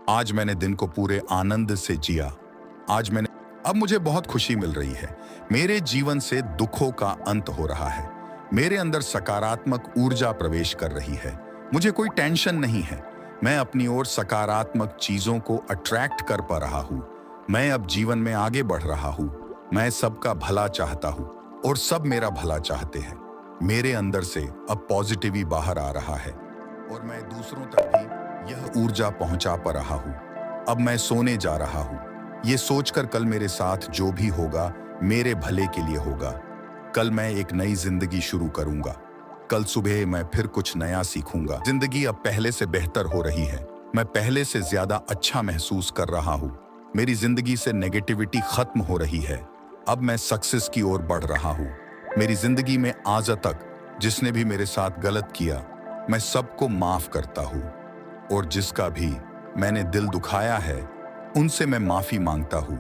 आज मैंने दिन को पूरे आनंद से जिया। आज मैंने अब मुझे बहुत खुशी मिल रही है। मेरे जीवन से दुखों का अंत हो रहा है। मेरे अंदर सकारात्मक ऊर्जा प्रवेश कर रही है। मुझे कोई टेंशन नहीं है। मैं अपनी ओर सकारात्मक चीजों को अट्रैक्ट कर पा रहा हूँ। मैं अब जीवन में आगे बढ़ रहा हूँ। मैं सबका भला चाहता हूँ और सब मेरा भला चाहते हैं। मेरे अंदर से अब पॉजिटिव बाहर आ रहा है और मैं दूसरों तक भी यह ऊर्जा पहुंचा पा रहा हूँ। अब मैं सोने जा रहा हूँ, ये सोचकर कल मेरे साथ जो भी होगा मेरे भले के लिए होगा। कल मैं एक नई जिंदगी शुरू करूंगा। कल सुबह मैं फिर कुछ नया सीखूंगा। जिंदगी अब पहले से बेहतर हो रही है। मैं पहले से ज्यादा अच्छा महसूस कर रहा हूँ। मेरी जिंदगी से नेगेटिविटी खत्म हो रही है। अब मैं सक्सेस की ओर बढ़ रहा हूँ। मेरी जिंदगी में आज तक जिसने भी मेरे साथ गलत किया, मैं सबको माफ करता हूँ और जिसका भी मैंने दिल दुखाया है उनसे मैं माफी मांगता हूँ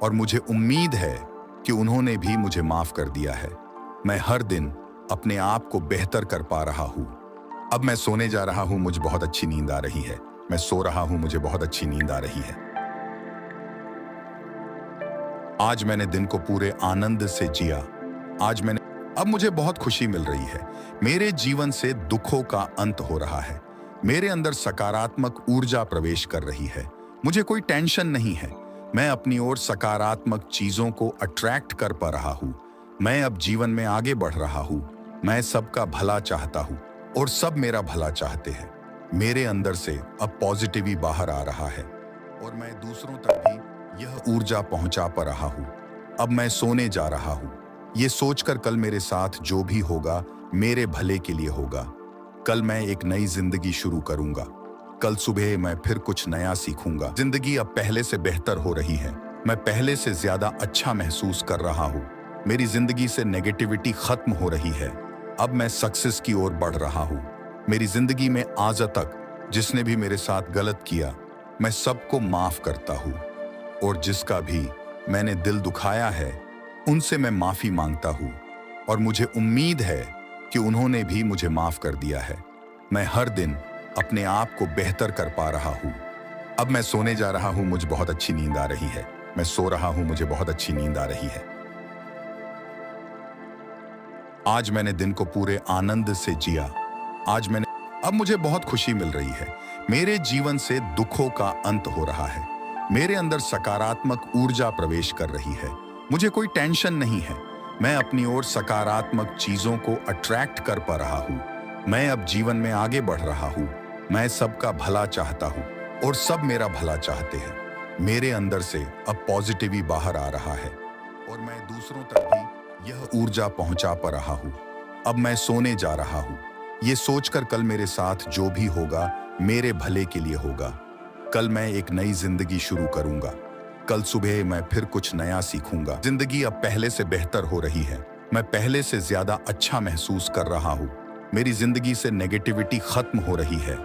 और मुझे उम्मीद है कि उन्होंने भी मुझे माफ कर दिया है। मैं हर दिन अपने आप को बेहतर कर पा रहा हूँ। अब मैं सोने जा रहा हूँ, मुझे बहुत अच्छी नींद आ रही है। मैं सो रहा हूँ, मुझे बहुत अच्छी नींद आ रही है। आज मैंने दिन को पूरे आनंद से जिया। आज मैंने अब मुझे बहुत खुशी मिल रही है। मेरे जीवन से दुखों का अंत हो रहा है। मेरे अंदर सकारात्मक ऊर्जा प्रवेश कर रही है। मुझे कोई टेंशन नहीं है। मैं अपनी ओर सकारात्मक चीजों को अट्रैक्ट कर पा रहा हूँ। मैं अब जीवन में आगे बढ़ रहा हूँ। मैं सबका भला चाहता हूँ और सब मेरा भला चाहते हैं। मेरे अंदर से अब पॉजिटिव बाहर आ रहा है और मैं दूसरों तक भी यह ऊर्जा पहुंचा पा रहा हूँ। अब मैं सोने जा रहा हूँ, ये सोचकर कल मेरे साथ जो भी होगा मेरे भले के लिए होगा। कल मैं एक नई जिंदगी शुरू करूंगा। कल सुबह मैं फिर कुछ नया सीखूंगा। जिंदगी अब पहले से बेहतर हो रही है। मैं पहले से ज्यादा अच्छा महसूस कर रहा हूँ। मेरी जिंदगी से नेगेटिविटी खत्म हो रही है। अब मैं सक्सेस की ओर बढ़ रहा हूँ। मेरी जिंदगी में आज तक जिसने भी मेरे साथ गलत किया, मैं सबको माफ करता हूँ और जिसका भी मैंने दिल दुखाया है उनसे मैं माफी मांगता हूँ और मुझे उम्मीद है कि उन्होंने भी मुझे माफ कर दिया है। मैं हर दिन अपने आप को बेहतर कर पा रहा हूँ। अब मैं सोने जा रहा हूँ, मुझे बहुत अच्छी नींद आ रही है। मैं सो रहा हूँ, मुझे बहुत अच्छी नींद आ रही है। आज मैंने दिन को पूरे आनंद से जिया। आज मैंने अब मुझे बहुत खुशी मिल रही है। मेरे जीवन से दुखों का अंत हो रहा है। मेरे अंदर सकारात्मक ऊर्जा प्रवेश कर रही है। मुझे कोई टेंशन नहीं है। मैं अपनी ओर सकारात्मक चीजों को अट्रैक्ट कर पा रहा हूँ। मैं अब जीवन में आगे बढ़ रहा हूँ। मैं सबका भला चाहता हूँ और सब मेरा भला चाहते हैं। मेरे अंदर से अब पॉजिटिव बाहर आ रहा है और मैं दूसरों तक भी यह ऊर्जा पहुंचा पा रहा हूँ। अब मैं सोने जा रहा हूँ, ये सोचकर कल मेरे साथ जो भी होगा मेरे भले के लिए होगा। कल मैं एक नई जिंदगी शुरू करूंगा। कल सुबह मैं फिर कुछ नया सीखूंगा। जिंदगी अब पहले से बेहतर हो रही है। मैं पहले से ज्यादा अच्छा महसूस कर रहा हूँ। मेरी जिंदगी से नेगेटिविटी खत्म हो रही है।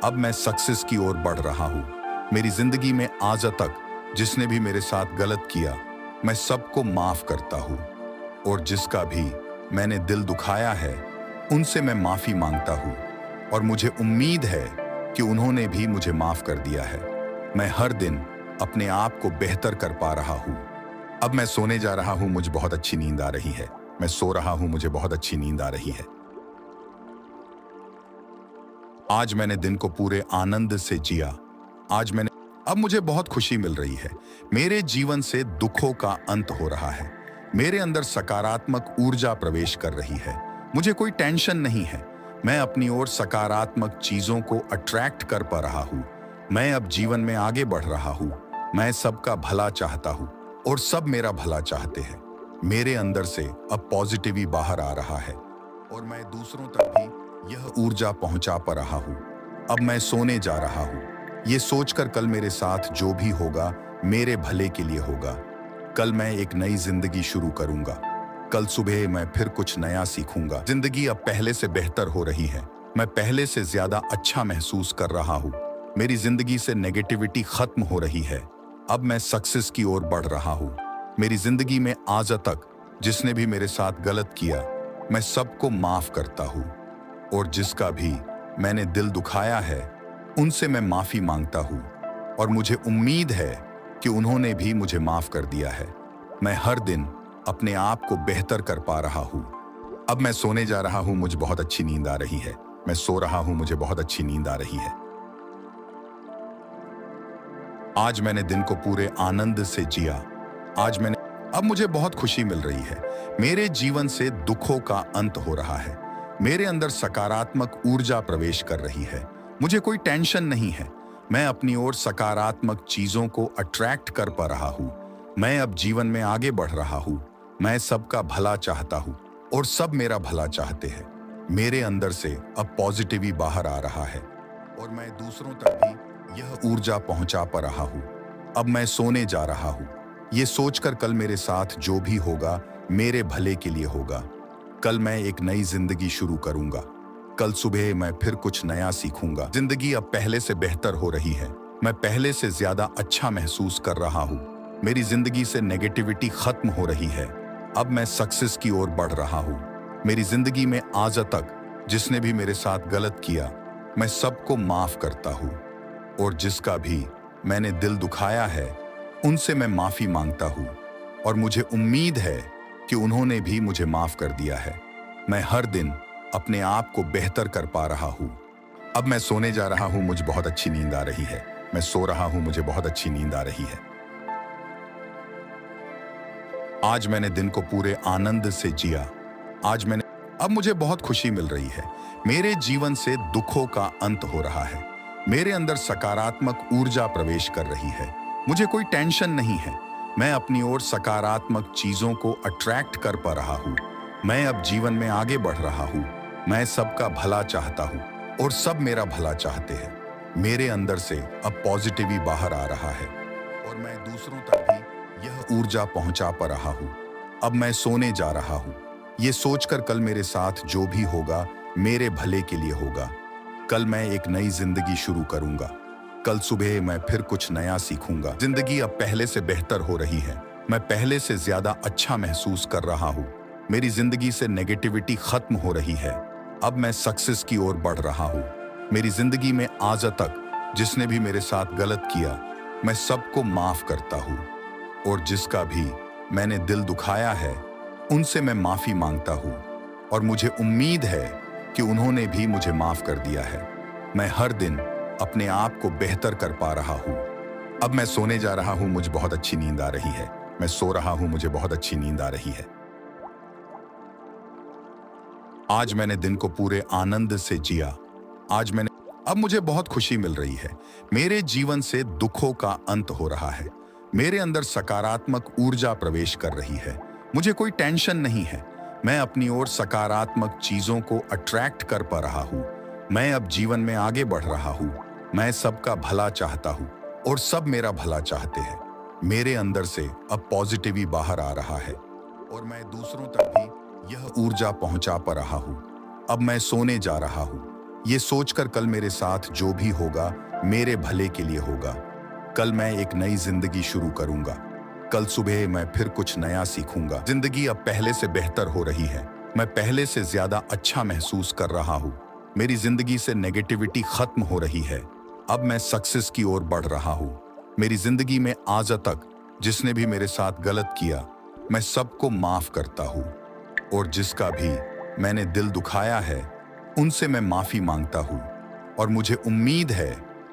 अब मैं सक्सेस की ओर बढ़ रहा हूँ। मेरी जिंदगी में आज तक जिसने भी मेरे साथ गलत किया, मैं सबको माफ करता हूँ और जिसका भी मैंने दिल दुखाया है उनसे मैं माफी मांगता हूँ और मुझे उम्मीद है कि उन्होंने भी मुझे माफ कर दिया है। मैं हर दिन अपने आप को बेहतर कर पा रहा हूँ। अब मैं सोने जा रहा हूँ, मुझे बहुत अच्छी नींद आ रही है। मैं सो रहा हूँ, मुझे बहुत अच्छी नींद आ रही है। आज मैंने दिन को पूरे आनंद से जिया। आज मैंने अब मुझे बहुत खुशी मिल रही है। मेरे जीवन से दुखों का अंत हो रहा है। मेरे अंदर सकारात्मक ऊर्जा प्रवेश कर रही है। मुझे कोई टेंशन नहीं है। मैं अपनी ओर सकारात्मक चीजों को अट्रैक्ट कर पा रहा हूँ। मैं अब जीवन में आगे बढ़ रहा हूँ। मैं सबका भला चाहता हूँ और सब मेरा भला चाहते हैं। मेरे अंदर से अब पॉजिटिव बाहर आ रहा है और मैं दूसरों तक भी यह ऊर्जा पहुंचा पा रहा हूँ। अब मैं सोने जा रहा हूँ, ये सोचकर कल मेरे साथ जो भी होगा मेरे भले के लिए होगा। कल मैं एक नई जिंदगी शुरू करूंगा। कल सुबह मैं फिर कुछ नया सीखूंगा। जिंदगी अब पहले से बेहतर हो रही है। मैं पहले से ज्यादा अच्छा महसूस कर रहा हूँ। मेरी जिंदगी से नेगेटिविटी खत्म हो रही है। अब मैं सक्सेस की ओर बढ़ रहा हूँ। मेरी जिंदगी में आज तक जिसने भी मेरे साथ गलत किया, मैं सबको माफ करता हूँ और जिसका भी मैंने दिल दुखाया है उनसे मैं माफी मांगता हूँ और मुझे उम्मीद है कि उन्होंने भी मुझे माफ कर दिया है। मैं हर दिन अपने आप को बेहतर कर पा रहा हूँ। अब मैं सोने जा रहा हूँ, मुझे बहुत अच्छी नींद आ रही है। मैं सो रहा हूँ, मुझे बहुत अच्छी नींद आ रही है। आज मैंने दिन को पूरे आनंद से जिया। अब मुझे बहुत खुशी मिल रही है। मेरे जीवन से दुखों का अंत हो रहा है। मेरे अंदर सकारात्मक ऊर्जा प्रवेश कर रही है। मुझे कोई टेंशन नहीं है। मैं अपनी ओर सकारात्मक चीजों को अट्रैक्ट कर पा रहा हूँ। मैं अब जीवन में आगे बढ़ रहा हूँ। मैं सबका भला चाहता हूँ और सब मेरा भला चाहते हैं। मेरे अंदर से अब पॉजिटिव बाहर आ रहा है और मैं दूसरों तक भी यह ऊर्जा पहुंचा पा रहा हूँ। अब मैं सोने जा रहा हूँ, ये सोचकर कल मेरे साथ जो भी होगा मेरे भले के लिए होगा। कल मैं एक नई जिंदगी शुरू करूंगा। कल सुबह मैं फिर कुछ नया सीखूंगा। जिंदगी अब पहले से बेहतर हो रही है। मैं पहले से ज्यादा अच्छा महसूस कर रहा हूँ। मेरी जिंदगी से नेगेटिविटी खत्म हो रही है। अब मैं सक्सेस की ओर बढ़ रहा हूँ। मेरी जिंदगी में आज तक जिसने भी मेरे साथ गलत किया, मैं सबको माफ करता हूँ और जिसका भी मैंने दिल दुखाया है उनसे मैं माफी मांगता हूँ और मुझे उम्मीद है कि उन्होंने भी मुझे माफ कर दिया है। मैं हर दिन अपने आप को बेहतर कर पा रहा हूँ। अब मैं सोने जा रहा हूँ, मुझे बहुत अच्छी नींद आ रही है। मैं सो रहा हूँ, मुझे बहुत अच्छी नींद आ रही है। आज मैंने दिन को पूरे आनंद से जिया। अब मुझे बहुत खुशी मिल रही है। मेरे जीवन से दुखों का अंत हो रहा है। मेरे अंदर सकारात्मक ऊर्जा प्रवेश कर रही है। मुझे कोई टेंशन नहीं है। मैं अपनी ओर सकारात्मक चीजों को अट्रैक्ट कर पा रहा हूँ। मैं अब जीवन में आगे बढ़ रहा हूँ। मैं सबका भला चाहता हूँ और सब मेरा भला चाहते हैं। मेरे अंदर से अब पॉजिटिव बाहर आ रहा है और मैं दूसरों तक भी यह ऊर्जा पहुंचा पा रहा हूँ। अब मैं सोने जा रहा हूँ, ये सोचकर कल मेरे साथ जो भी होगा मेरे भले के लिए होगा। कल मैं एक नई जिंदगी शुरू करूंगा। कल सुबह मैं फिर कुछ नया सीखूंगा। जिंदगी अब पहले से बेहतर हो रही है। मैं पहले से ज्यादा अच्छा महसूस कर रहा हूँ। मेरी जिंदगी से नेगेटिविटी खत्म हो रही है। अब मैं सक्सेस की ओर बढ़ रहा हूँ। मेरी जिंदगी में आज तक जिसने भी मेरे साथ गलत किया, मैं सबको माफ करता हूँ और जिसका भी मैंने दिल दुखाया है उनसे मैं माफी मांगता हूँ और मुझे उम्मीद है कि उन्होंने भी मुझे माफ कर दिया है। मैं हर दिन अपने आप को बेहतर कर पा रहा हूँ। अब मैं सोने जा रहा हूँ, मुझे बहुत अच्छी नींद आ रही है। मैं सो रहा हूँ, मुझे बहुत अच्छी नींद आ रही है। आज मैंने दिन को पूरे आनंद से जिया। अब मुझे बहुत खुशी मिल रही है। मेरे जीवन से दुखों का अंत हो रहा है। मेरे अंदर सकारात्मक ऊर्जा प्रवेश कर रही है। मुझे कोई टेंशन नहीं है। मैं अपनी ओर सकारात्मक चीजों को अट्रैक्ट कर पा रहा हूँ। मैं अब जीवन में आगे बढ़ रहा हूँ। मैं सबका भला चाहता हूँ और सब मेरा भला चाहते हैं। मेरे अंदर से अब पॉजिटिव बाहर आ रहा है और मैं दूसरों तक भी यह ऊर्जा पहुंचा पा रहा हूँ। अब मैं सोने जा रहा हूँ, ये सोचकर कल मेरे साथ जो भी होगा मेरे भले के लिए होगा। कल मैं एक नई जिंदगी शुरू करूंगा। कल सुबह मैं फिर कुछ नया सीखूंगा। जिंदगी अब पहले से बेहतर हो रही है। मैं पहले से ज्यादा अच्छा महसूस कर रहा हूँ। मेरी जिंदगी से नेगेटिविटी खत्म हो रही है। अब मैं सक्सेस की ओर बढ़ रहा हूँ। मेरी जिंदगी में आज तक जिसने भी मेरे साथ गलत किया, मैं सबको माफ करता हूँ और जिसका भी मैंने दिल दुखाया है उनसे मैं माफी मांगता हूँ और मुझे उम्मीद है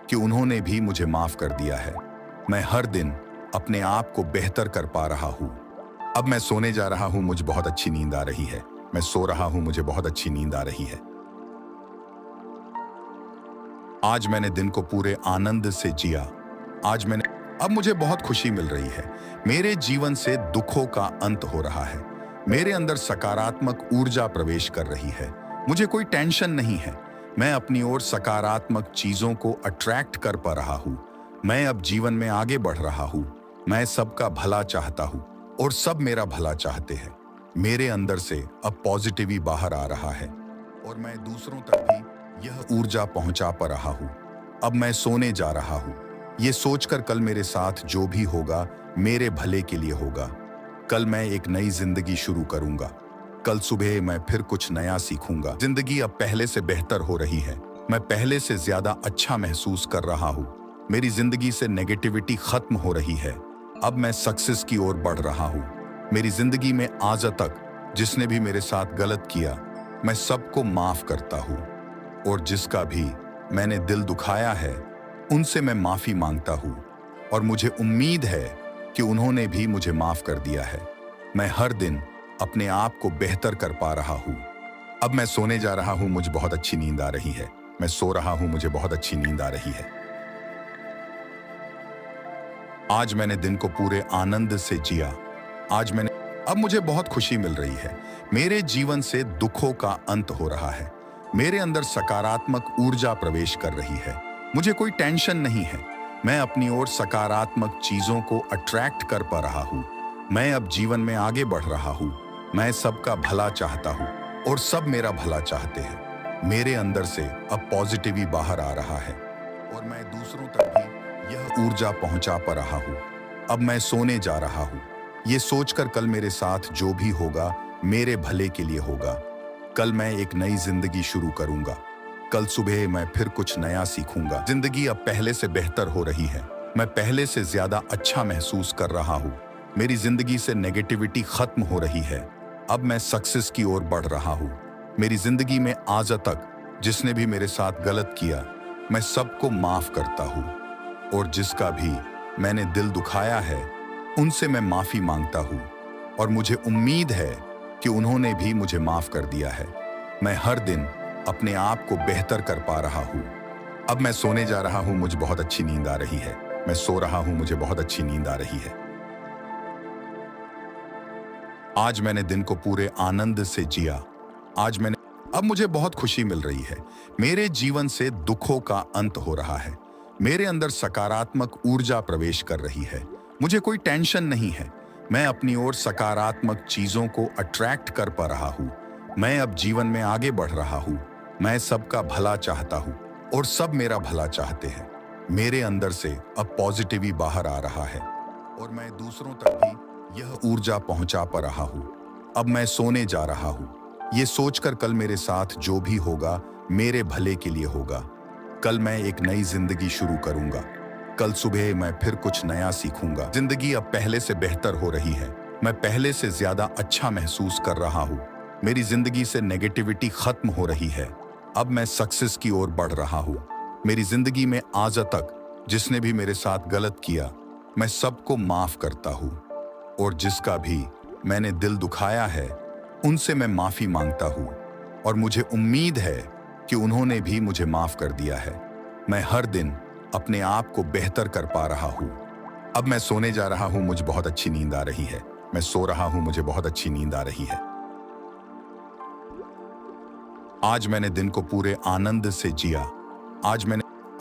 कि उन्होंने भी मुझे माफ कर दिया है। मैं हर दिन अपने आप को बेहतर कर पा रहा हूँ। अब मैं सोने जा रहा हूँ, मुझे बहुत अच्छी नींद आ रही है। मैं सो रहा हूँ, मुझे बहुत अच्छी नींद आ रही है। आज मैंने दिन को पूरे आनंद से जिया। अब मुझे बहुत खुशी मिल रही है। मेरे जीवन से दुखों का अंत हो रहा है। मेरे अंदर सकारात्मक ऊर्जा प्रवेश कर रही है। मुझे कोई टेंशन नहीं है। मैं अपनी ओर सकारात्मक चीजों को अट्रैक्ट कर पा रहा हूँ। मैं अब जीवन में आगे बढ़ रहा हूँ। मैं सबका भला चाहता हूँ और सब मेरा भला चाहते हैं। मेरे अंदर से अब पॉजिटिव बाहर आ रहा है और मैं दूसरों तक भी यह ऊर्जा पहुंचा पा रहा हूँ। अब मैं सोने जा रहा हूँ, ये सोचकर कल मेरे साथ जो भी होगा मेरे भले के लिए होगा। कल मैं एक नई जिंदगी शुरू करूंगा। कल सुबह मैं फिर कुछ नया सीखूंगा। जिंदगी अब पहले से बेहतर हो रही है। मैं पहले से ज्यादा अच्छा महसूस कर रहा हूँ। मेरी जिंदगी से नेगेटिविटी खत्म हो रही है। अब मैं सक्सेस की ओर बढ़ रहा हूँ। मेरी जिंदगी में आज तक जिसने भी मेरे साथ गलत किया, मैं सबको माफ करता हूँ। और जिसका भी मैंने दिल दुखाया है, उनसे मैं माफी मांगता हूँ। और मुझे उम्मीद है कि उन्होंने भी मुझे माफ कर दिया है। मैं हर दिन अपने आप को बेहतर कर पा रहा हूँ। अब मैं सोने जा रहा हूँ, मुझे बहुत अच्छी नींद आ रही है। मैं सो रहा हूँ, मुझे बहुत अच्छी नींद आ रही है। आज मैंने दिन को पूरे आनंद से जिया। अब मुझे बहुत खुशी मिल रही है। मेरे जीवन से दुखों का अंत हो रहा है। मेरे अंदर सकारात्मक ऊर्जा प्रवेश कर रही है। मुझे कोई टेंशन नहीं है। मैं अपनी ओर सकारात्मक चीजों को अट्रैक्ट कर पा रहा हूँ। मैं अब जीवन में आगे बढ़ रहा हूँ। मैं सबका भला चाहता हूँ और सब मेरा भला चाहते हैं। मेरे अंदर से अब पॉजिटिव बाहर आ रहा है और मैं दूसरों तक भी यह ऊर्जा पहुंचा पा रहा हूँ। अब मैं सोने जा रहा हूँ, ये सोचकर कल मेरे साथ जो भी होगा मेरे भले के लिए होगा। कल मैं एक नई जिंदगी शुरू करूंगा। कल सुबह मैं फिर कुछ नया सीखूंगा। जिंदगी अब पहले से बेहतर हो रही है। मैं पहले से ज्यादा अच्छा महसूस कर रहा हूँ। मेरी जिंदगी से नेगेटिविटी खत्म हो रही है। अब मैं सक्सेस की ओर बढ़ रहा हूँ। मेरी जिंदगी में आज तक जिसने भी मेरे साथ गलत किया, मैं सबको माफ करता हूँ। और जिसका भी मैंने दिल दुखाया है, उनसे मैं माफी मांगता हूँ। और मुझे उम्मीद है कि उन्होंने भी मुझे माफ कर दिया है। मैं हर दिन अपने आप को बेहतर कर पा रहा हूँ। अब मैं सोने जा रहा हूँ, मुझे बहुत अच्छी नींद आ रही है। मैं सो रहा हूँ, मुझे बहुत अच्छी नींद आ रही है। आज मैंने दिन को पूरे आनंद से जिया। अब मुझे बहुत खुशी मिल रही है। मेरे जीवन से दुखों का अंत हो रहा है। मेरे अंदर सकारात्मक ऊर्जा प्रवेश कर रही है। मुझे कोई टेंशन नहीं है। मैं अपनी ओर सकारात्मक चीजों को अट्रैक्ट कर पा रहा हूँ। मैं अब जीवन में आगे बढ़ रहा हूँ। मैं सबका भला चाहता हूँ और सब मेरा भला चाहते हैं। मेरे अंदर से अब पॉजिटिव बाहर आ रहा है और मैं दूसरों तक भी यह ऊर्जा पहुंचा पा रहा हूँ। अब मैं सोने जा रहा हूँ, ये सोचकर कल मेरे साथ जो भी होगा मेरे भले के लिए होगा। कल मैं एक नई जिंदगी शुरू करूंगा। कल सुबह मैं फिर कुछ नया सीखूंगा। जिंदगी अब पहले से बेहतर हो रही है। मैं पहले से ज्यादा अच्छा महसूस कर रहा हूँ। मेरी जिंदगी से नेगेटिविटी खत्म हो रही है। अब मैं सक्सेस की ओर बढ़ रहा हूँ। मेरी जिंदगी में आज तक जिसने भी मेरे साथ गलत किया, मैं सबको माफ करता हूँ। और जिसका भी मैंने दिल दुखाया है, उनसे मैं माफी मांगता हूँ। और मुझे उम्मीद है कि उन्होंने भी मुझे माफ कर दिया है। मैं हर दिन अपने आप को बेहतर कर पा रहा हूँ। अब मैं सोने जा रहा हूँ, मुझे बहुत अच्छी नींद आ रही है। मैं सो रहा हूँ, मुझे बहुत अच्छी नींद आ रही है। आज मैंने दिन को पूरे आनंद से जिया।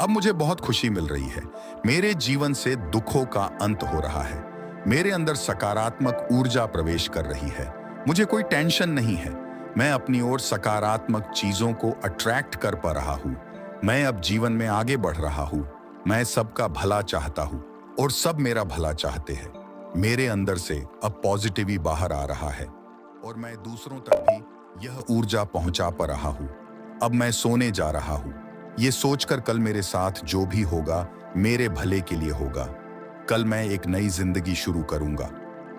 अब मुझे बहुत खुशी मिल रही है। मेरे जीवन से दुखों का अंत हो रहा है। मेरे अंदर सकारात्मक ऊर्जा प्रवेश कर रही है। मुझे कोई टेंशन नहीं है। मैं अपनी ओर सकारात्मक चीजों को अट्रैक्ट कर पा रहा हूँ। मैं अब जीवन में आगे बढ़ रहा हूँ। मैं सबका भला चाहता हूँ और सब मेरा भला चाहते हैं। मेरे अंदर से अब पॉजिटिव बाहर आ रहा है और मैं दूसरों तक भी यह ऊर्जा पहुंचा पा रहा हूँ। अब मैं सोने जा रहा हूँ, ये सोचकर कल मेरे साथ जो भी होगा मेरे भले के लिए होगा। कल मैं एक नई जिंदगी शुरू करूंगा।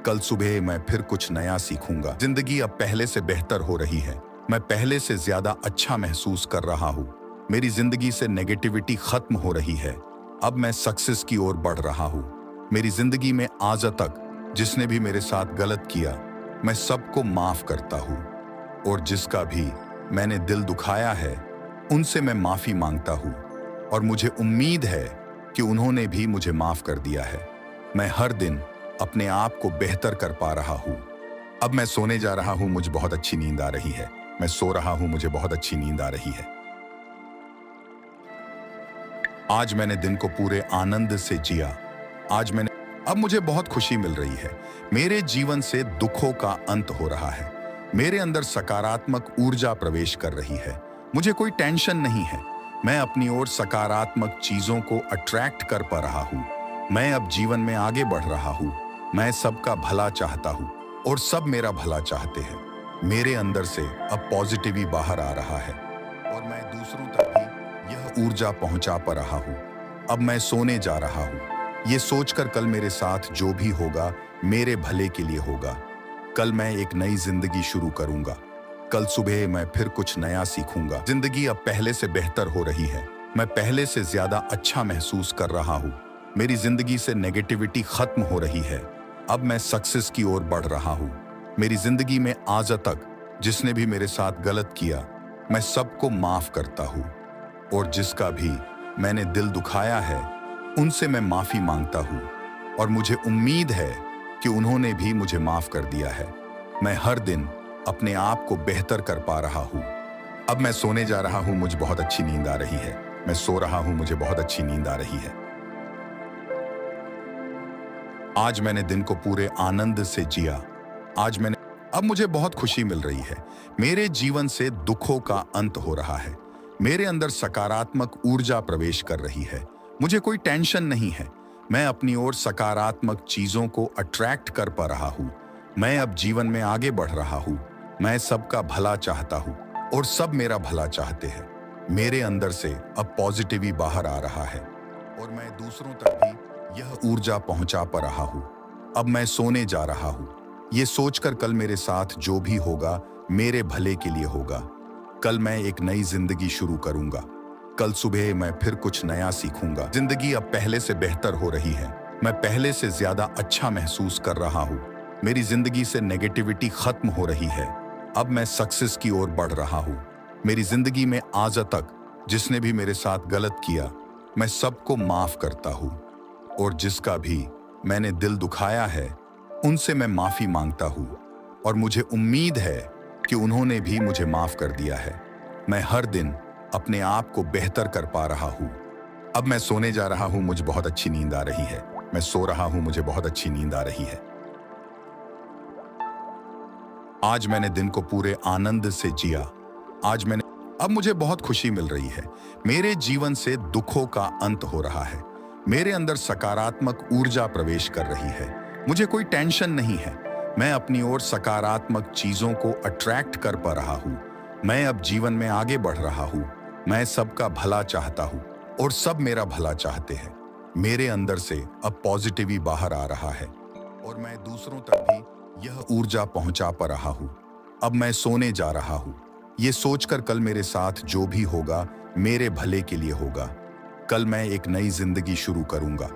कल सुबह मैं फिर कुछ नया सीखूंगा। जिंदगी अब पहले से बेहतर हो रही है। मैं पहले से ज्यादा अच्छा महसूस कर रहा हूँ। मेरी जिंदगी से नेगेटिविटी खत्म हो रही है। अब मैं सक्सेस की ओर बढ़ रहा हूँ। मेरी जिंदगी में आज तक जिसने भी मेरे साथ गलत किया, मैं सबको माफ करता हूँ। और जिसका भी मैंने दिल दुखाया है, उनसे मैं माफी मांगता हूँ। और मुझे उम्मीद है कि उन्होंने भी मुझे माफ कर दिया है। मैं हर दिन अपने आप को बेहतर कर पा रहा हूँ। अब मैं सोने जा रहा हूँ, मुझे बहुत अच्छी नींद आ रही है। मैं सो रहा हूँ, मुझे बहुत अच्छी नींद आ रही है। आज मैंने दिन को पूरे आनंद से जिया। अब मुझे बहुत खुशी मिल रही है। मेरे जीवन से दुखों का अंत हो रहा है। मेरे अंदर सकारात्मक ऊर्जा प्रवेश कर रही है। मुझे कोई टेंशन नहीं है। मैं अपनी ओर सकारात्मक चीजों को अट्रैक्ट कर पा रहा हूँ। मैं अब जीवन में आगे बढ़ रहा हूँ। मैं सबका भला चाहता हूँ और सब मेरा भला चाहते हैं। मेरे अंदर से अब पॉजिटिव बाहर आ रहा है और मैं दूसरों तक भी यह ऊर्जा पहुंचा पा रहा हूँ। अब मैं सोने जा रहा हूँ ये सोचकर कल मेरे साथ जो भी होगा मेरे भले के लिए होगा। कल मैं एक नई जिंदगी शुरू करूंगा। कल सुबह मैं फिर कुछ नया सीखूंगा। जिंदगी अब पहले से बेहतर हो रही है। मैं पहले से ज्यादा अच्छा महसूस कर रहा हूँ। मेरी जिंदगी से नेगेटिविटी खत्म हो रही है। अब मैं सक्सेस की ओर बढ़ रहा हूँ। मेरी जिंदगी में आज तक जिसने भी मेरे साथ गलत किया मैं सबको माफ करता हूँ, और जिसका भी मैंने दिल दुखाया है उनसे मैं माफी मांगता हूँ, और मुझे उम्मीद है कि उन्होंने भी मुझे माफ कर दिया है। मैं हर दिन अपने आप को बेहतर कर पा रहा हूँ। अब मैं सोने जा रहा हूँ, मुझे बहुत अच्छी नींद आ रही है। मैं सो रहा हूँ, मुझे बहुत अच्छी नींद आ रही है। आज मैंने दिन को पूरे आनंद से जिया। अब मुझे बहुत खुशी मिल रही है। मेरे जीवन से दुखों का अंत हो रहा है। मेरे अंदर सकारात्मक ऊर्जा प्रवेश कर रही है। मुझे कोई टेंशन नहीं है। मैं अपनी ओर सकारात्मक चीजों को अट्रैक्ट कर पा रहा हूँ। मैं अब जीवन में आगे बढ़ रहा हूँ। मैं सबका भला चाहता हूँ और सब मेरा भला चाहते हैं। मेरे अंदर से अब पॉजिटिव बाहर आ रहा है और मैं दूसरों तक भी यह ऊर्जा पहुंचा पा रहा हूँ। अब मैं सोने जा रहा हूँ ये सोचकर कल मेरे साथ जो भी होगा मेरे भले के लिए होगा। कल मैं एक नई जिंदगी शुरू करूंगा। कल सुबह मैं फिर कुछ नया सीखूंगा। जिंदगी अब पहले से बेहतर हो रही है। मैं पहले से ज्यादा अच्छा महसूस कर रहा हूँ। मेरी जिंदगी से नेगेटिविटी खत्म हो रही है। अब मैं सक्सेस की ओर बढ़ रहा हूँ। मेरी जिंदगी में आज तक जिसने भी मेरे साथ गलत किया मैं सबको माफ करता हूँ, और जिसका भी मैंने दिल दुखाया है उनसे मैं माफी मांगता हूँ, और मुझे उम्मीद है कि उन्होंने भी मुझे माफ कर दिया है। मैं हर दिन अपने आप को बेहतर कर पा रहा हूँ। अब मैं सोने जा रहा हूँ, मुझे बहुत अच्छी नींद आ रही है। मैं सो रहा हूँ, मुझे बहुत अच्छी नींद आ रही है। आज मैंने दिन को पूरे आनंद से जिया। अब मुझे बहुत खुशी मिल रही है। मेरे जीवन से दुखों का अंत हो रहा है। मेरे अंदर सकारात्मक ऊर्जा प्रवेश कर रही है। मुझे कोई टेंशन नहीं है। मैं अपनी ओर सकारात्मक चीजों को अट्रैक्ट कर पा रहा हूँ। मैं अब जीवन में आगे बढ़ रहा हूँ। मैं सबका भला चाहता हूँ और सब मेरा भला चाहते हैं। मेरे अंदर से अब पॉजिटिव बाहर आ रहा है और मैं दूसरों तक भी यह ऊर्जा पहुंचा पा रहा हूँ। अब मैं सोने जा रहा हूँ ये सोचकर कल मेरे साथ जो भी होगा मेरे भले के लिए होगा। कल मैं एक नई जिंदगी शुरू करूंगा।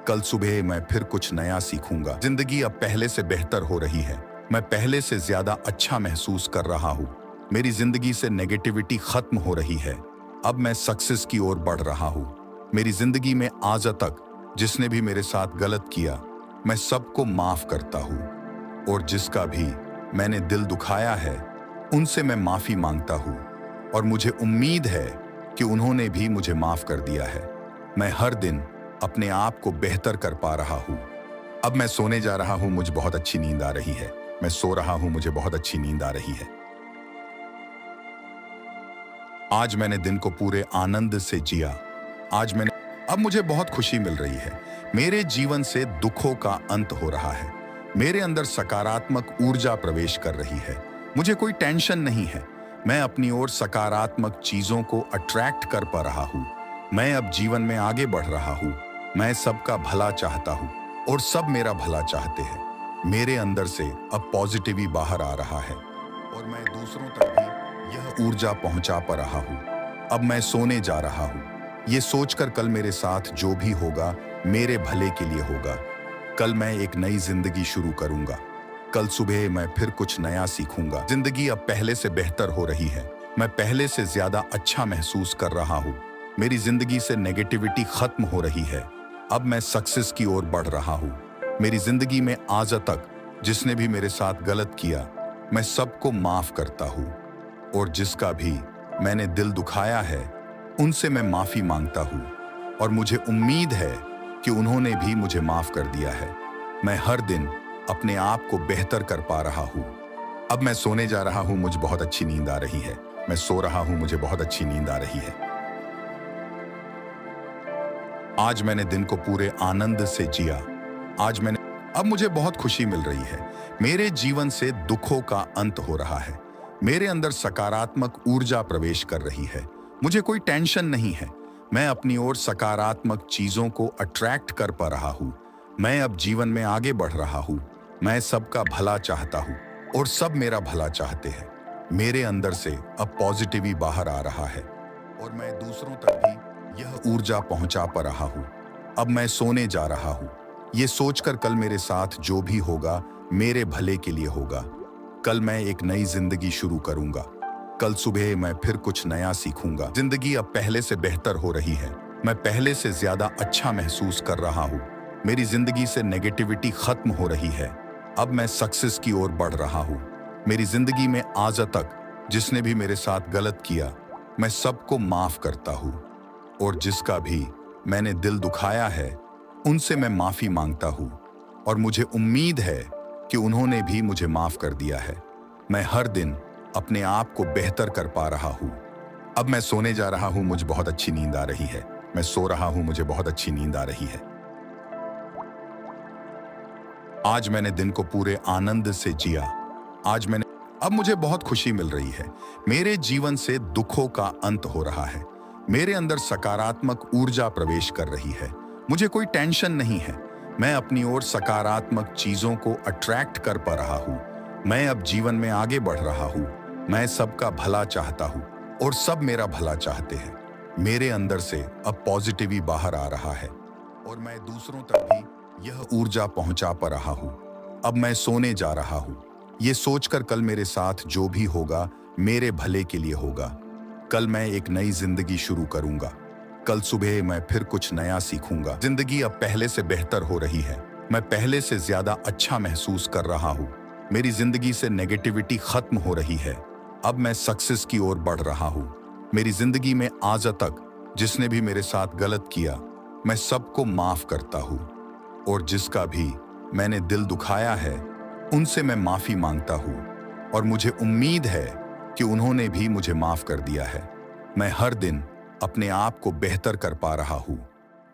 कल सुबह मैं फिर कुछ नया सीखूंगा। जिंदगी अब पहले से बेहतर हो रही है। मैं पहले से ज्यादा अच्छा महसूस कर रहा हूँ। मेरी जिंदगी से नेगेटिविटी खत्म हो रही है। अब मैं सक्सेस की ओर बढ़ रहा हूँ। मेरी जिंदगी में आज तक जिसने भी मेरे साथ गलत किया मैं सबको माफ करता हूँ, और जिसका भी मैंने दिल दुखाया है उनसे मैं माफी मांगता हूँ, और मुझे उम्मीद है कि उन्होंने भी मुझे माफ कर दिया है। मैं हर दिन अपने आप को बेहतर कर पा रहा हूँ। अब मैं सोने जा रहा हूँ, मुझे बहुत अच्छी नींद आ रही है। मैं सो रहा हूँ, मुझे बहुत अच्छी नींद आ रही है। आज मैंने दिन को पूरे आनंद से जिया। अब मुझे बहुत खुशी मिल रही है। मेरे जीवन से दुखों का अंत हो रहा है। मेरे अंदर सकारात्मक ऊर्जा प्रवेश कर रही है। मुझे कोई टेंशन नहीं है। मैं अपनी ओर सकारात्मक चीजों को अट्रैक्ट कर पा रहा हूँ। मैं अब जीवन में आगे बढ़ रहा हूँ। मैं सबका भला चाहता हूँ और सब मेरा भला चाहते हैं। मेरे अंदर से अब पॉजिटिव बाहर आ रहा है और मैं दूसरों तक भी यह ऊर्जा पहुंचा पा रहा हूँ। अब मैं सोने जा रहा हूँ ये सोचकर कल मेरे साथ जो भी होगा मेरे भले के लिए होगा। कल मैं एक नई जिंदगी शुरू करूंगा। कल सुबह मैं फिर कुछ नया सीखूंगा। जिंदगी अब पहले से बेहतर हो रही है। मैं पहले से ज्यादा अच्छा महसूस कर रहा हूँ। मेरी जिंदगी से नेगेटिविटी खत्म हो रही है। अब मैं सक्सेस की ओर बढ़ रहा हूँ। मेरी जिंदगी में आज तक जिसने भी मेरे साथ गलत किया मैं सबको माफ करता हूँ, और जिसका भी मैंने दिल दुखाया है उनसे मैं माफी मांगता हूँ, और मुझे उम्मीद है कि उन्होंने भी मुझे माफ कर दिया है। मैं हर दिन अपने आप को बेहतर कर पा रहा हूँ। अब मैं सोने जा रहा हूँ, मुझे बहुत अच्छी नींद आ रही है। मैं सो रहा हूँ, मुझे बहुत अच्छी नींद आ रही है। आज मैंने दिन को पूरे आनंद से जिया। अब मुझे बहुत खुशी मिल रही है। मेरे जीवन से दुखों का अंत हो रहा है। मेरे अंदर सकारात्मक ऊर्जा प्रवेश कर रही है। मुझे कोई टेंशन नहीं है। मैं अपनी ओर सकारात्मक चीजों को अट्रैक्ट कर पा रहा हूँ। मैं अब जीवन में आगे बढ़ रहा हूँ। मैं सबका भला चाहता हूँ और सब मेरा भला चाहते हैं। मेरे अंदर से अब पॉजिटिव बाहर आ रहा है और मैं दूसरों तक भी यह ऊर्जा पहुंचा पा रहा हूँ। अब मैं सोने जा रहा हूँ, ये सोचकर कल मेरे साथ जो भी होगा मेरे भले के लिए होगा। कल मैं एक नई जिंदगी शुरू करूंगा। कल सुबह मैं फिर कुछ नया सीखूंगा। जिंदगी अब पहले से बेहतर हो रही है। मैं पहले से ज्यादा अच्छा महसूस कर रहा हूँ। मेरी जिंदगी से नेगेटिविटी खत्म हो रही है। अब मैं सक्सेस की ओर बढ़ रहा हूँ। मेरी जिंदगी में आज तक जिसने भी मेरे साथ गलत किया, मैं सबको माफ करता हूँ और जिसका भी मैंने दिल दुखाया है उनसे मैं माफी मांगता हूँ और मुझे उम्मीद है कि उन्होंने भी मुझे माफ कर दिया है। मैं हर दिन अपने आप को बेहतर कर पा रहा हूँ। अब मैं सोने जा रहा हूँ, मुझे बहुत अच्छी नींद आ रही है। मैं सो रहा हूँ, मुझे बहुत अच्छी नींद आ रही है। आज मैंने दिन को पूरे आनंद से जिया। अब मुझे बहुत खुशी मिल रही है। मेरे जीवन से दुखों का अंत हो रहा है। मेरे अंदर सकारात्मक ऊर्जा प्रवेश कर रही है। मुझे कोई टेंशन नहीं है। मैं अपनी ओर सकारात्मक चीजों को अट्रैक्ट कर पा रहा हूँ। मैं अब जीवन में आगे बढ़ रहा हूँ। मैं सबका भला चाहता हूँ और सब मेरा भला चाहते हैं। मेरे अंदर से अब पॉजिटिव बाहर आ रहा है और मैं दूसरों तक भी यह ऊर्जा पहुंचा पा रहा हूँ। अब मैं सोने जा रहा हूँ, ये सोचकर कल मेरे साथ जो भी होगा मेरे भले के लिए होगा। कल मैं एक नई जिंदगी शुरू करूंगा। कल सुबह मैं फिर कुछ नया सीखूंगा। जिंदगी अब पहले से बेहतर हो रही है। मैं पहले से ज्यादा अच्छा महसूस कर रहा हूँ। मेरी जिंदगी से नेगेटिविटी खत्म हो रही है। अब मैं सक्सेस की ओर बढ़ रहा हूँ। मेरी जिंदगी में आज तक जिसने भी मेरे साथ गलत किया, मैं सबको माफ करता हूँ और जिसका भी मैंने दिल दुखाया है उनसे मैं माफी मांगता हूँ और मुझे उम्मीद है कि उन्होंने भी मुझे माफ कर दिया है। मैं हर दिन अपने आप को बेहतर कर पा रहा हूँ।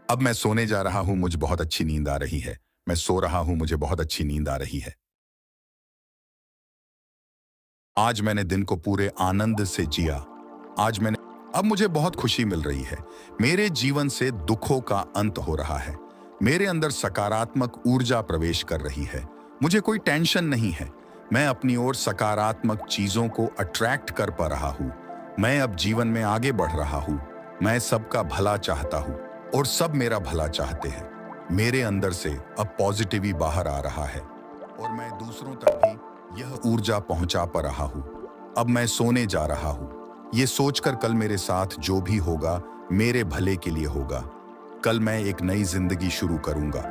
अब मैं सोने जा रहा हूँ, मुझे बहुत अच्छी नींद आ रही है। मैं सो रहा हूँ, मुझे बहुत अच्छी नींद आ रही है। आज मैंने दिन को पूरे आनंद से जिया। अब मुझे बहुत खुशी मिल रही है। मेरे जीवन से दुखों का अंत हो रहा है। मेरे अंदर सकारात्मक ऊर्जा प्रवेश कर रही है। मुझे कोई टेंशन नहीं है। मैं अपनी ओर सकारात्मक चीजों को अट्रैक्ट कर पा रहा हूँ। मैं अब जीवन में आगे बढ़ रहा हूँ। मैं सबका भला चाहता हूँ और सब मेरा भला चाहते हैं। मेरे अंदर से अब पॉजिटिव बाहर आ रहा है और मैं दूसरों तक भी यह ऊर्जा पहुंचा पा रहा हूँ। अब मैं सोने जा रहा हूँ, ये सोचकर कल मेरे साथ जो भी होगा मेरे भले के लिए होगा। कल मैं एक नई जिंदगी शुरू करूंगा।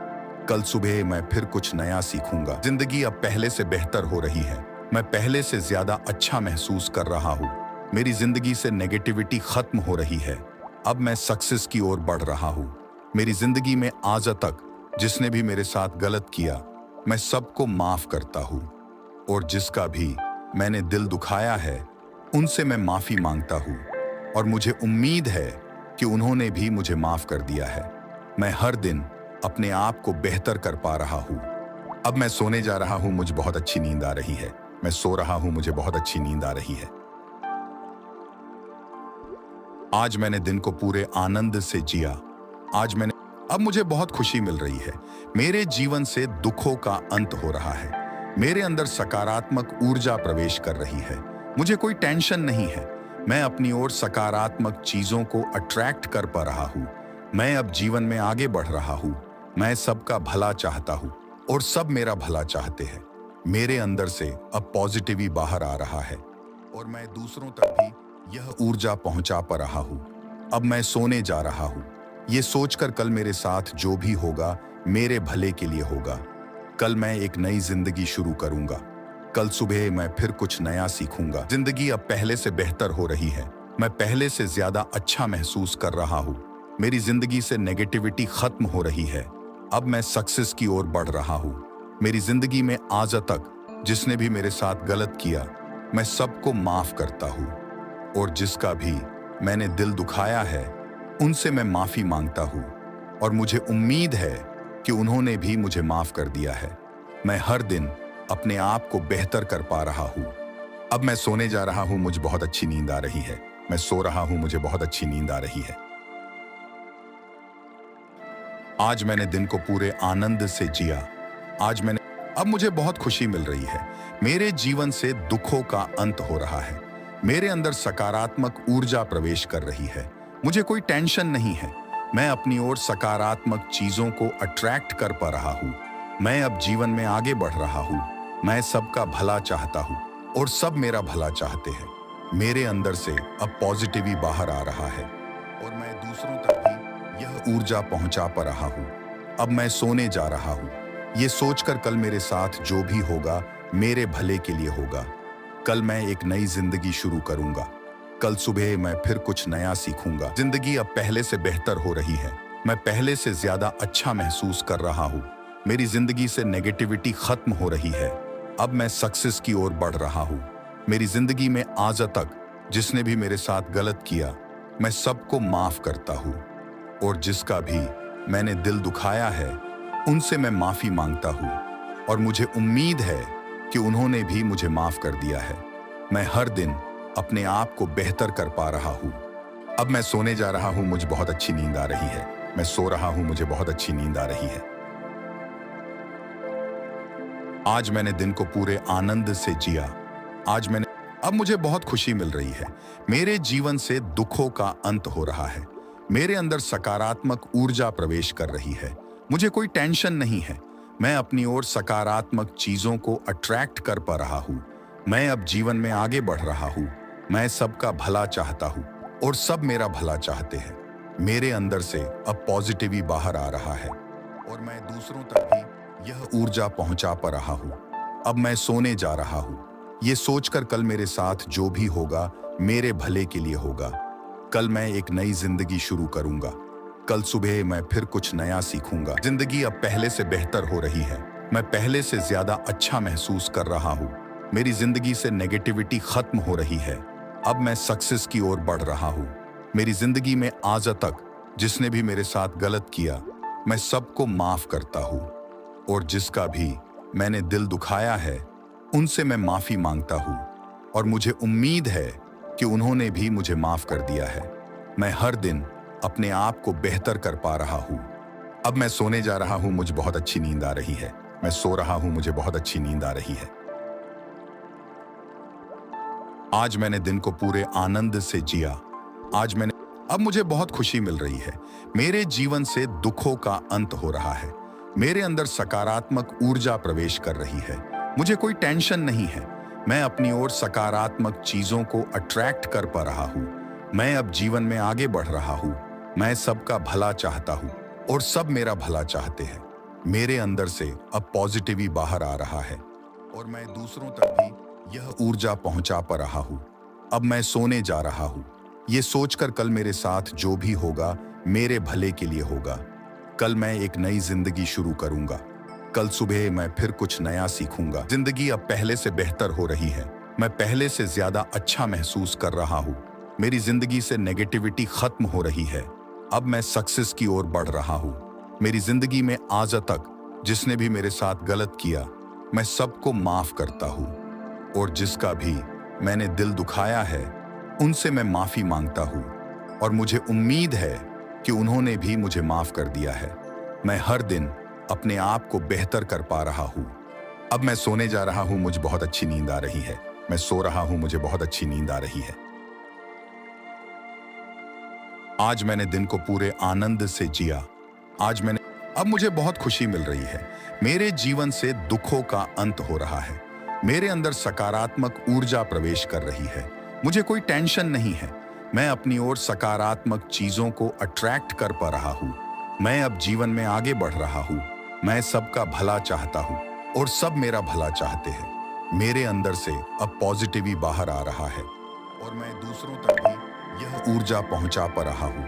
कल सुबह मैं फिर कुछ नया सीखूंगा। जिंदगी अब पहले से बेहतर हो रही है। मैं पहले से ज्यादा अच्छा महसूस कर रहा हूँ। मेरी जिंदगी से नेगेटिविटी खत्म हो रही है। अब मैं सक्सेस की ओर बढ़ रहा हूँ। मेरी जिंदगी में आज तक जिसने भी मेरे साथ गलत किया, मैं सबको माफ करता हूँ और जिसका भी मैंने दिल दुखाया है उनसे मैं माफी मांगता हूँ और मुझे उम्मीद है कि उन्होंने भी मुझे माफ कर दिया है। मैं हर दिन अपने आप को बेहतर कर पा रहा हूँ। अब मैं सोने जा रहा हूँ, मुझे बहुत अच्छी नींद आ रही है। मैं सो रहा हूँ, मुझे बहुत अच्छी नींद आ रही है। आज मैंने दिन को पूरे आनंद से जिया। अब मुझे बहुत खुशी मिल रही है। मेरे जीवन से दुखों का अंत हो रहा है। मेरे अंदर सकारात्मक ऊर्जा प्रवेश कर रही है। मुझे कोई टेंशन नहीं है। मैं अपनी ओर सकारात्मक चीजों को अट्रैक्ट कर पा रहा हूँ। मैं अब जीवन में आगे बढ़ रहा हूँ। मैं सबका भला चाहता हूँ और सब मेरा भला चाहते हैं। मेरे अंदर से अब पॉजिटिव बाहर आ रहा है और मैं दूसरों तक भी यह ऊर्जा पहुंचा पा रहा हूँ। अब मैं सोने जा रहा हूँ, ये सोचकर कल मेरे साथ जो भी होगा मेरे भले के लिए होगा। कल मैं एक नई जिंदगी शुरू करूंगा। कल सुबह मैं फिर कुछ नया सीखूंगा। जिंदगी अब पहले से बेहतर हो रही है। मैं पहले से ज्यादा अच्छा महसूस कर रहा हूँ। मेरी जिंदगी से नेगेटिविटी खत्म हो रही है। अब मैं सक्सेस की ओर बढ़ रहा हूँ। मेरी जिंदगी में आज तक जिसने भी मेरे साथ गलत किया, मैं सबको माफ करता हूँ और जिसका भी मैंने दिल दुखाया है उनसे मैं माफी मांगता हूँ और मुझे उम्मीद है कि उन्होंने भी मुझे माफ कर दिया है। मैं हर दिन अपने आप को बेहतर कर पा रहा हूँ। अब मैं सोने जा रहा हूँ, मुझे बहुत अच्छी नींद आ रही है। मैं सो रहा हूँ, मुझे बहुत अच्छी नींद आ रही है। आज मैंने दिन को पूरे आनंद से जिया। आज मैंने अब मुझे बहुत खुशी मिल रही है। मेरे जीवन से दुखों का अंत हो रहा है। मेरे अंदर सकारात्मक ऊर्जा प्रवेश कर रही है। मुझे कोई टेंशन नहीं है। मैं अपनी ओर सकारात्मक चीजों को अट्रैक्ट कर पा रहा हूँ। मैं अब जीवन में आगे बढ़ रहा हूँ। मैं सबका भला चाहता हूँ और सब मेरा भला चाहते हैं। मेरे अंदर से अब पॉजिटिव ही बाहर आ रहा है और मैं दूसरों तक भी यह ऊर्जा पहुंचा पा रहा हूँ। अब मैं सोने जा रहा हूँ ये सोचकर कल मेरे साथ जो भी होगा मेरे भले के लिए होगा। कल मैं एक नई जिंदगी शुरू करूंगा। कल सुबह मैं फिर कुछ नया सीखूंगा। जिंदगी अब पहले से बेहतर हो रही है। मैं पहले से ज्यादा अच्छा महसूस कर रहा हूँ। मेरी जिंदगी से नेगेटिविटी खत्म हो रही है। अब मैं सक्सेस की ओर बढ़ रहा हूँ। मेरी जिंदगी में आज तक जिसने भी मेरे साथ गलत किया मैं सबको माफ करता हूँ और जिसका भी मैंने दिल दुखाया है उनसे मैं माफी मांगता हूँ और मुझे उम्मीद है कि उन्होंने भी मुझे माफ कर दिया है। मैं हर दिन अपने आप को बेहतर कर पा रहा हूँ। अब मैं सोने जा रहा हूँ मुझे बहुत अच्छी नींद आ रही है। मैं सो रहा हूँ मुझे बहुत अच्छी नींद आ रही है। आज मैंने दिन को पूरे आनंद से जिया। आज मैंने अब मुझे बहुत खुशी मिल रही है। मेरे जीवन से दुखों का अंत हो रहा है। मेरे अंदर सकारात्मक ऊर्जा प्रवेश कर रही है। मुझे कोई टेंशन नहीं है। मैं अपनी ओर सकारात्मक चीजों को अट्रैक्ट कर पा रहा हूँ। मैं अब जीवन में आगे बढ़ रहा हूँ। मैं सबका भला चाहता हूँ और सब मेरा भला चाहते हैं। मेरे अंदर से अब पॉजिटिव ही बाहर आ रहा है और मैं दूसरों तक भी यह ऊर्जा पहुंचा पा रहा हूँ। अब मैं सोने जा रहा हूँ ये सोचकर कल मेरे साथ जो भी होगा मेरे भले के लिए होगा। कल मैं एक नई जिंदगी शुरू करूंगा। कल सुबह मैं फिर कुछ नया सीखूंगा। जिंदगी अब पहले से बेहतर हो रही है। मैं पहले से ज्यादा अच्छा महसूस कर रहा हूँ। मेरी जिंदगी से नेगेटिविटी खत्म हो रही है। अब मैं सक्सेस की ओर बढ़ रहा हूँ। मेरी जिंदगी में आज तक जिसने भी मेरे साथ गलत किया मैं सबको माफ करता हूँ और जिसका भी मैंने दिल दुखाया है उनसे मैं माफी मांगता हूँ और मुझे उम्मीद है कि उन्होंने भी मुझे माफ कर दिया है। मैं हर दिन अपने आप को बेहतर कर पा रहा हूँ। अब मैं सोने जा रहा हूँ मुझे बहुत अच्छी नींद आ रही है। मैं सो रहा हूँ मुझे बहुत अच्छी नींद आ रही है। आज मैंने दिन को पूरे आनंद से जिया। आज मैंने अब मुझे बहुत खुशी मिल रही है। मेरे जीवन से दुखों का अंत हो रहा है। मेरे अंदर सकारात्मक ऊर्जा प्रवेश कर रही है। मुझे कोई टेंशन नहीं है। मैं अपनी ओर सकारात्मक चीजों को अट्रैक्ट कर पा रहा हूँ। मैं अब जीवन में आगे बढ़ रहा हूँ। मैं सबका भला चाहता हूँ और सब मेरा भला चाहते हैं। मेरे अंदर से अब पॉजिटिव ही बाहर आ रहा है और मैं दूसरों तक भी यह ऊर्जा पहुंचा पा रहा हूँ। अब मैं सोने जा रहा हूँ ये सोचकर कल मेरे साथ जो भी होगा मेरे भले के लिए होगा। कल मैं एक नई जिंदगी शुरू करूंगा। कल सुबह मैं फिर कुछ नया सीखूंगा। जिंदगी अब पहले से बेहतर हो रही है। मैं पहले से ज्यादा अच्छा महसूस कर रहा हूँ। मेरी जिंदगी से नेगेटिविटी खत्म हो रही है। अब मैं सक्सेस की ओर बढ़ रहा हूँ। मेरी जिंदगी में आज तक जिसने भी मेरे साथ गलत किया मैं सबको माफ करता हूँ और जिसका भी मैंने दिल दुखाया है उनसे मैं माफी मांगता हूँ और मुझे उम्मीद है कि उन्होंने भी मुझे माफ कर दिया है। मैं हर दिन अपने आप को बेहतर कर पा रहा हूँ। अब मैं सोने जा रहा हूँ मुझे बहुत अच्छी नींद आ रही है। मैं सो रहा हूँ मुझे बहुत अच्छी नींद आ रही है। आज मैंने दिन को पूरे आनंद से जिया। आज मैंने अब मुझे बहुत खुशी मिल रही है। मेरे जीवन से दुखों का अंत हो रहा है। मेरे अंदर सकारात्मक ऊर्जा प्रवेश कर रही है। मुझे कोई टेंशन नहीं है। मैं अपनी ओर सकारात्मक चीजों को अट्रैक्ट कर पा रहा हूँ। मैं अब जीवन में आगे बढ़ रहा हूँ। मैं सबका भला चाहता हूँ और सब मेरा भला चाहते हैं। मेरे अंदर से अब पॉजिटिव ही बाहर आ रहा है और मैं दूसरों तक भी यह ऊर्जा पहुंचा पा रहा हूँ।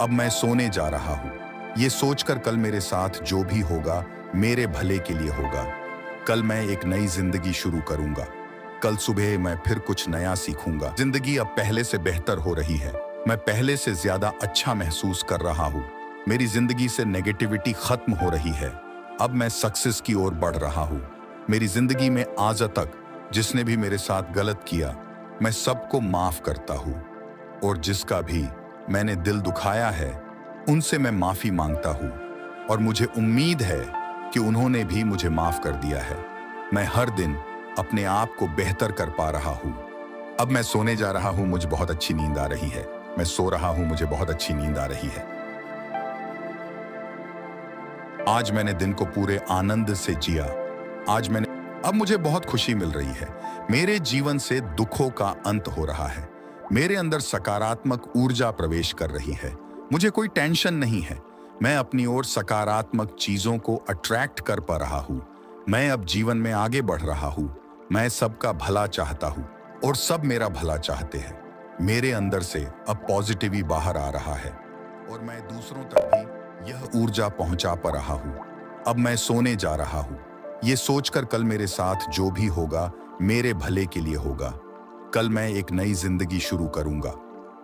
अब मैं सोने जा रहा हूँ ये सोचकर कल मेरे साथ जो भी होगा मेरे भले के लिए होगा। कल मैं एक नई जिंदगी शुरू करूंगा। कल सुबह मैं फिर कुछ नया सीखूंगा। जिंदगी अब पहले से बेहतर हो रही है। मैं पहले से ज्यादा अच्छा महसूस कर रहा हूँ। मेरी जिंदगी से नेगेटिविटी खत्म हो रही है। अब मैं सक्सेस की ओर बढ़ रहा हूँ। मेरी जिंदगी में आज तक जिसने भी मेरे साथ गलत किया मैं सबको माफ करता हूँ और जिसका भी मैंने दिल दुखाया है उनसे मैं माफी मांगता हूँ और मुझे उम्मीद है कि उन्होंने भी मुझे माफ कर दिया है। मैं हर दिन अपने आप को बेहतर कर पा रहा हूँ। अब मैं सोने जा रहा हूँ, मुझे बहुत अच्छी नींद आ रही है। मैं सो रहा हूँ, मुझे बहुत अच्छी नींद आ रही है। आज मैंने दिन को पूरे आनंद से जिया। अब मुझे बहुत खुशी मिल रही है। मेरे जीवन से दुखों का अंत हो रहा है। मेरे अंदर सकारात्मक ऊर्जा प्रवेश कर रही है। मुझे कोई टेंशन नहीं है। मैं अपनी ओर सकारात्मक चीजों को अट्रैक्ट कर पा रहा हूँ। मैं अब जीवन में आगे बढ़ रहा हूँ। मैं सबका भला चाहता हूँ और सब मेरा भला चाहते हैं। मेरे अंदर से अब पॉजिटिव बाहर आ रहा है और मैं दूसरों तक भी यह ऊर्जा पहुंचा पा रहा हूँ। अब मैं सोने जा रहा हूँ, ये सोचकर कल मेरे साथ जो भी होगा मेरे भले के लिए होगा। कल मैं एक नई जिंदगी शुरू करूंगा।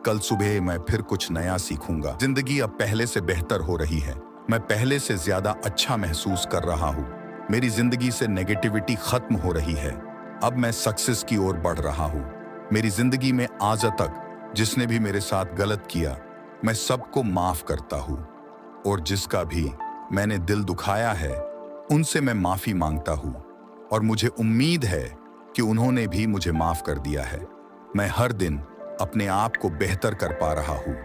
कल सुबह मैं फिर कुछ नया सीखूंगा। जिंदगी अब पहले से बेहतर हो रही है। मैं पहले से ज्यादा अच्छा महसूस कर रहा हूँ। मेरी जिंदगी से नेगेटिविटी खत्म हो रही है। अब मैं सक्सेस की ओर बढ़ रहा हूँ। मेरी जिंदगी में आज तक जिसने भी मेरे साथ गलत किया, मैं सबको माफ करता हूँ और जिसका भी मैंने दिल दुखाया है उनसे मैं माफी मांगता हूँ और मुझे उम्मीद है कि उन्होंने भी मुझे माफ कर दिया है। मैं हर दिन अपने आप को बेहतर कर पा रहा हूँ।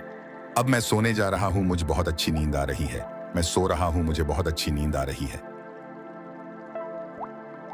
अब मैं सोने जा रहा हूँ, मुझे बहुत अच्छी नींद आ रही है। मैं सो रहा हूँ, मुझे बहुत अच्छी नींद आ रही है।